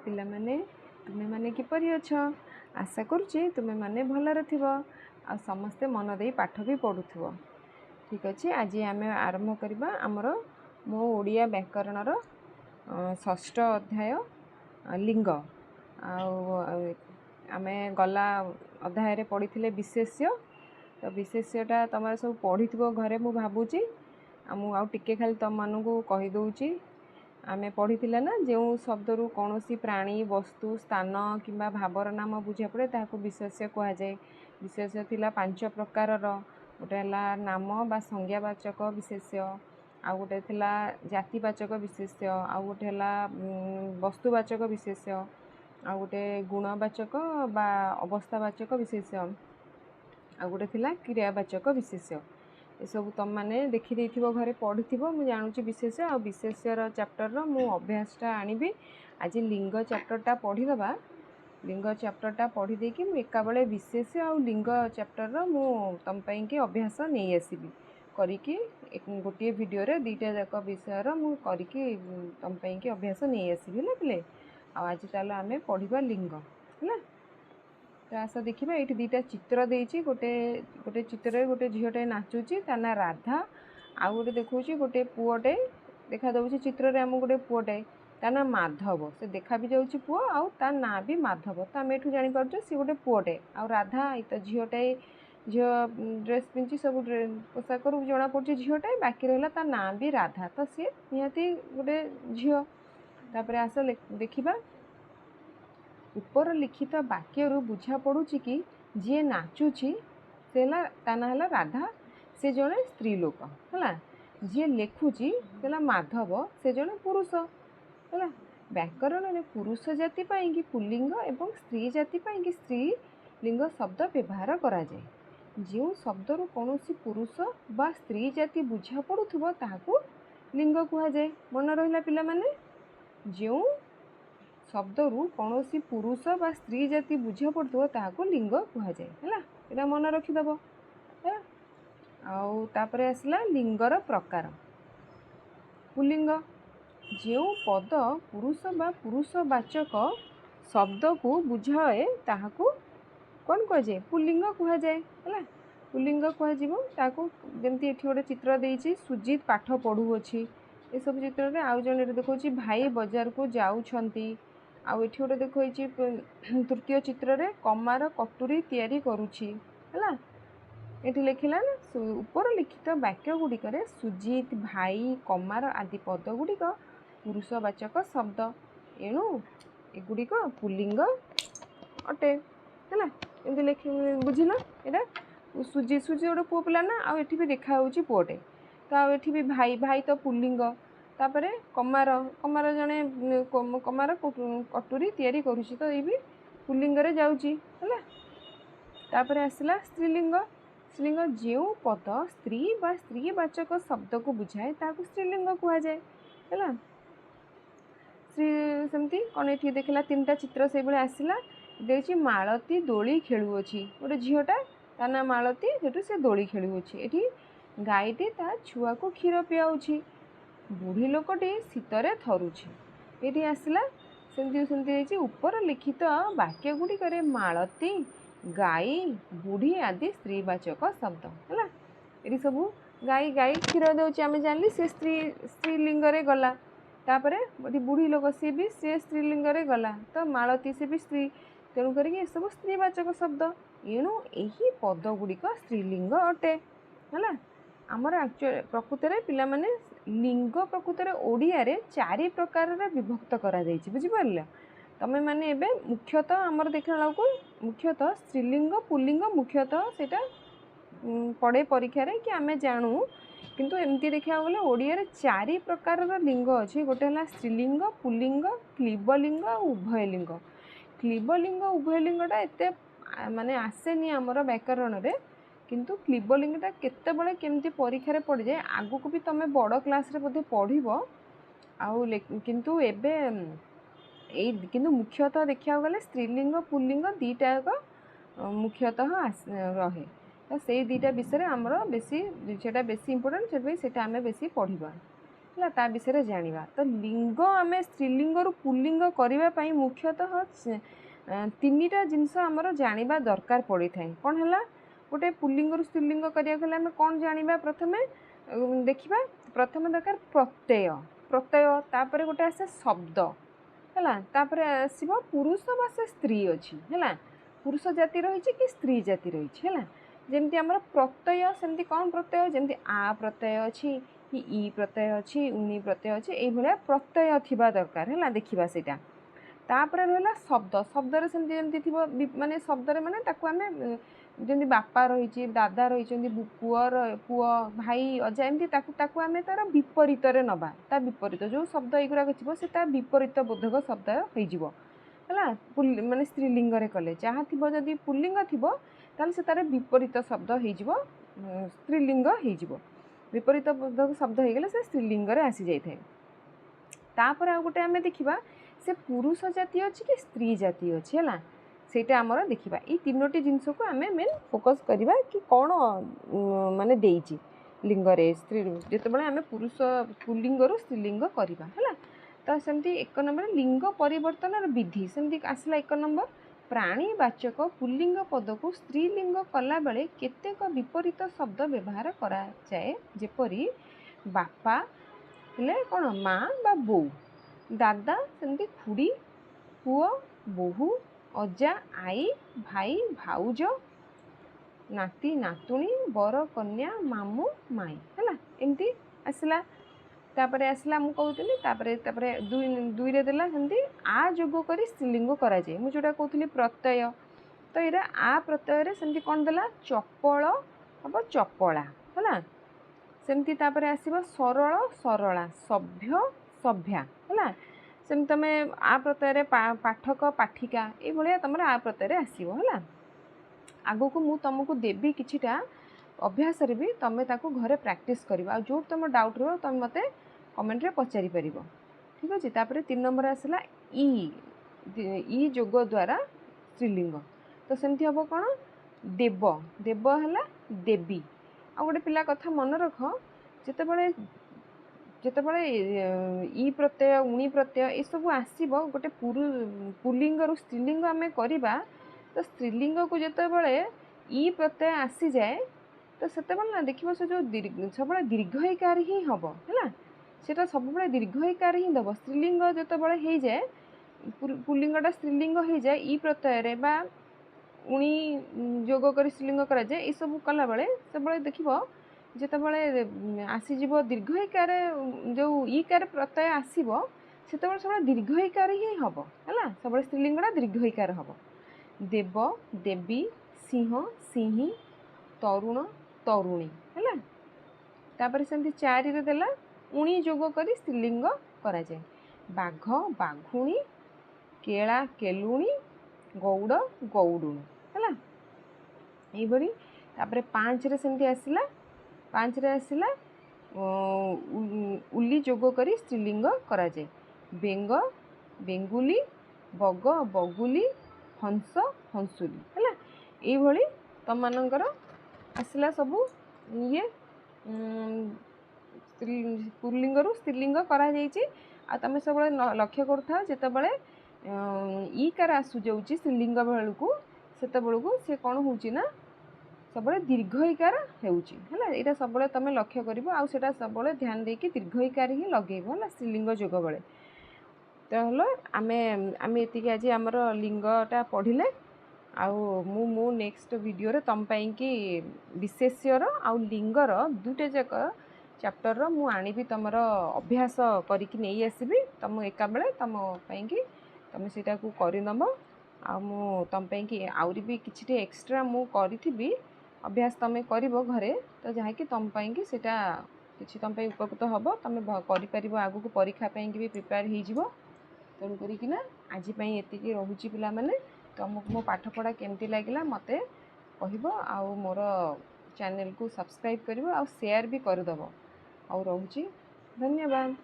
पिला माने तुमे माने किपरि अछ आशा करुचे तुमे माने भलरे थिबो आ समस्ते मन देई पाठ भी पढुथिबो। ठीक अछि आज आमे आरंभ करबा हमर मो ओडिया व्याकरणर षष्ठ अध्याय लिंग आमे गला अध्याय रे पढिथिले विशेष्य। तो विशेष्यटा तमारे सब पढिथिबो घरे मु भाबुची मु आउ टिके खाली तम मानकु कहि दउची। आमे पढ़ी ना जो शब्दरू कौन सी प्राणी वस्तु स्थान किंबा भावर नाम बुझा पड़े ताकू विशेष्य कह जाए। विशेष्य थिला 5 प्रकार गोटे नाम बा संज्ञावाचक विशेष्य आ गोटे थिला जातिवाचक विशेष्य आ गोटे वस्तुवाचक विशेष्य आ गोटे गुणवाचक बा अवस्थावाचक विशेष्य आ गोटे थिला क्रियावाचक विशेष्य। ये सब तुम मैंने देखी देथिबो घरे पढ़िथिबो मु जानुची विशेष आ विशेष्यर चैप्टर मु अभ्यासटा आनिबी। आज लिंग चैप्टरटा पढ़ी दबा। लिंग चैप्टरटा पढ़ी देकी मु एका बेले विशेष आ लिंग चैप्टर मु तुम पई के अभ्यास नहीं आसीबी करिकी गोटे वीडियो रे दुईटा जाक विषय मु करिकी तुम पई के अभ्यास नहीं आसीबी ना पिले। आज ताला आमे पढ़िबा लिंग हैला। तो आस देखा ये दुईटा चित्र देती गोटे गोटे चित्र गोटे झीटे नाचुची ता ना राधा आ गोटे देखा गोटे पुओटे देखा दूसरी चित्र रे आम गोटे पुओटे ता ना माधव से देखा भी जाऊँगी पुओ आउ ता ना भी माधव। तो आम एठू जापर सी गोटे पुओटे आ राधा ये तो झीटे झील ड्रेस पिंधि सब पोशाक जना पड़ी झीटे बाकी रहा ता ना भी राधा। तो सी निहाती गोटे झील आस देखा ऊपर लिखित वाक्य बुझा पड़ुची कि जी नाचुची से ता ना है राधा से जड़े स्त्री लोक है। जी लिखुची से माधव से जड़े पुरुष है। व्याकरण में पुरुष जाति कि पुल्लिंग एवं स्त्री जाति कि स्त्री लिंग शब्द व्यवहार करा जाए। जो शब्द रु कौन पुरुष बा स्त्री जाति बुझा पड़ुथबो ताहाकू लिंग कह जाए। मन रहिला पिला माने जो शब्द रु कौन पुरुष बा स्त्री जाति बुझा पड़ो ताकू लिंग कह जाए है। यहाँ मन रखिदब है। आउे आसला लिंगर प्रकार। पुल्लिंग जो पद पुरुष बा पुरुषवाचक शब्द को बुझाए ताकू कौन कह जाए पुल्लिंग कह जाए है। पुल्लिंग कह जमती ये गोटे चित्र देती सुजीत पाठ पढ़ुअछि ये सब चित्र में आउ जन देखा भाई बाजार को जाऊँगी आउ एठी गोटे देखो तृतीय चित्र रे कमार कटुरी तैयारी करुछि है। ये लिखला ना ऊपर लिखित वाक्य गुड़िक सुजीत भाई कमार आदि पद गुड़िक पुरुषवाचक शब्द एणु एगुड़िक पुल्लिंग अटे है। एमती लिख बुझल यहाँ सुजी सुजी गोटे पुओ पिला ना आउ एठी भी देखा पुओटे तो आउ एठी भी भाई भाई तो पुल्लिंग तापरे कमार कमार जड़े कमार कटुरी तैयारी करुछि तो ये भी पुल्लिंग रे जाउची है। तापरे आसला स्त्रीलिंग। स्त्रीलिंग जो पद स्त्री बा स्त्रीवाचक शब्द को बुझाए ताकू स्त्रीलिंग कह जाए है। स्त्री सेमती कौन ये देखला 3टा चित्र से भाई आसला देखिए मालती दोली खेलुअछि गोटे झीटा ता ना मालती सेठू से दोली खेलुअछि। एठी गाईटी ता छुआ को क्षीर पियाउछि बुढ़ी लोकटी शीतरे थरुछि। ये आसला सेमती ऊपर लिखित वाक्य गुड़िक मालती गाई बुढ़ी आदि स्त्रीवाचक शब्द है। ये सब गाई गाई क्षीर दौर आम जानी से स्त्रीलिंग रे गला तापर बुढ़ी लोक सी भी से स्त्रीलिंग रे गला तो मालती से भी स्त्री तेणुक सब स्त्रीवाचक शब्द एणु यही पद गुड़िक स्त्रीलिंग अटे है। आमर एक्चुअली प्रकृत में पिला माने लिंग प्रकृत में ओडिया रे 4 प्रकार विभक्त करा जाइछि बुझिपारल। तमे माने एबे मुख्यतः आमर देखला लाको मुख्यतः स्त्रीलिंग पुल्लिंग मुख्यतः सेटा पड़े परीक्षा रे कि आमे जानू किंतु एमती देखा गले ओडिया रे 4 प्रकार लिंग अछि। गोटे हला स्त्रीलिंग पुल्लिंग क्लीबलिंग उभयलिंग। क्लीबलिंग उभयलिंगटा एते माने आसेनी आमर व्याकरण रे किंतु क्लीबलिंगटा केतेबेले केमती परीक्षा रे पड़ जाए आगु को भी तमे बड़ क्लास रे बोधे पढ़िबो आउ किंतु एबे ए किंतु मुख्यतः देखा गले स्त्रीलिंग पुल्लिंग दुईटा मुख्यतः रहे। तो से दुईटा विषय आमर बेसी सेटा बेसी इंपोर्टेंट से आमे बेसी पढ़िबा ହେଲା ତା विषय जानिबा। तो लिंग आमे स्त्रीलिंग रु पुल्लिंग करबा पई मुख्यतः तीनिटा जिनस हमर जानिबा दरकार पड़ी थाए। कोन हला गोटे पुल्लिंग रु स्त्रीलिंग करिया गले हम कोन जानिबा प्रथमे देखिबा। प्रथम दरकार प्रत्यय प्रत्यय तापर गोटे आसे शब्द है तापर आसो पुरुष बास स्त्री अच्छी है पुरुष जाति रही कि स्त्री जाति रही है जमती आम प्रत्यय सेमती कौन प्रत्यय जमती आ प्रत्यय अच्छी कि ई प्रत्यय अच्छी उनी प्रत्यय अच्छी ये प्रत्यय थिबा दरकार है देखा सेटा तापर रहा शब्द शब्द सेमती जमती माने शब्द माने ताकू आमे जमी बापा रही दादा रही पुआ भाई अजा एमती ताकू आमे तार विपरीत नबा ता विपरीत जो शब्द युरा थी से विपरीत बोधक शब्द है माने स्त्रीलिंग कले जहाँ थी जदि पुल्लिंग थी ताल से तार विपरीत शब्द हो स्त्रीलिंग हो विपरीत बोधक शब्द हो गले से स्त्रीलिंग आसी जाए। तापर आ गोटे आमे देखिबा से पुरुष जाति अच्छी कि स्त्री जाति अच्छी है सेटा आमर देखा ये तीनोटी जिनस को आम मेन फोकस करवा कि कौन माने देइछि लिंगरे स्त्री जिते आम पुरुष पुल्लिंग रु स्त्रीलिंग करवा है तो सेमती एक नंबर लिंग परिवर्तन विधि सेमती आसला एक नंबर प्राणीवाचक पुल्लिंग पद को स्त्रीलिंग कला बेले केतेक विपरीत शब्द व्यवहार करा जाए जेपरी बापा हेले कौन माँ बा बो दादा सेमती खुड़ी पुओ बोहू अजा आई भाई भाउज नाती नातुणी बर कन्या मामू माई है एमती आसला तापरे आसला मु कहूली तापरे दुई रे देला सेमती आ जोग करी स्त्रीलिंग करा जाए मु जोटा कहूली प्रत्यय तो ये आ प्रत्यय रे सेमती कौन देला चपल हम चपला है सेमती तापरे आसीबा सरल सरला सभ्य सभ्या है सेमती तुम आ प्रत्यय पाठक पाठिका ये तुम आ प्रत्यय आसो है आगो को मु तुमको देवी किछिटा अभ्यास भी तुम ताको घरे प्रैक्टिस कर जो तुम डाउट रो तुम मते कमेंट रे पचारि परिबो ठीक अच्छे। तापर 3 नंबर आसला ई जोग द्वारा स्त्रीलिंग तो सेमती हम कौन देव देव है देवी आ गोटे पिला कथा मन रख जितेबाला जितेबाला ई प्रत्यय उणी प्रत्यय ये सब आसब गोटे पुल्लिंग रु स्त्रीलिंग आम करवा तो स्त्रीलिंग को जितेबाला ई प्रत्यय आसी जाए तो से ना देखो से जो सब दीर्घईकार ही हम है सेटा सब दीर्घईकार ही दब स्त्रीलिंग जितेबाला हो जाए पुल्लिंगटा स्त्रीलिंग हो जाए ई प्रत्यय बा उणी जोग कर स्त्रीलिंग करा जाए ये सब कला बेले सब देखो जितेबाला आसीज दीर्घईकार जो ईकार प्रत्यय आसब से सब दीर्घईकार ही हम है सब स्त्रीलिंगटा दीर्घईकार हम देव देवी सिंह सिंही तरुण तरुणी है तापर सेमती 4 रे देला उणी जोग कर स्त्रीलिंग करा जाए बाघ बाघुणी केला केलुणी गौड़ गौडुणी है यही तापर 5 रे सेमती आसला 5 रे आसला उली जोग कर स्त्रीलिंग करा जाए बेंग बेंगुली बग बगुली हंस हंसुली है ये तुम मानकर आसला सब ये पुल्लिंग रु स्त्रीलिंग करा जाइए आ तुम सब लक्ष्य करुथा जितेबाला ईकार आसु जाऊँगी स्त्रीलिंग बेलू से बेलू सी कौन होना सब दीर्घईकार है यहाँ सब तुम लक्ष्य कर आटा सब ध्यान देकी दीर्घईकार ही लगेब है स्त्रीलिंग जोग बेले तो हलो आम ये आज आमर लिंगटा पढ़ले मु नेक्स्ट वीडियो रे तुम कि विशेष्यर आउ लिंगर दुटे जाक चैप्टर मु आनी तुमर अभ्यास करके नहीं आसबि तुम एका बेले तुम कि तुम सेटा को करनब आ तुम कि आउरी भी किछि एक्स्ट्रा मु करी अभ्यास तुम कर घरे तो जहाँकि तुम कि सेटा किछि तुम उपकृत हम तुम कर आगू परीक्षा भी प्रिपेयर हो तेणु करना आज ये रोचे पिला माने तुमको मो पाठ पढ़ा केमती लगे मत कह आउ मोर चैनल को सब्सक्राइब कर शेयर भी करदेव। आ रोचे धन्यवाद।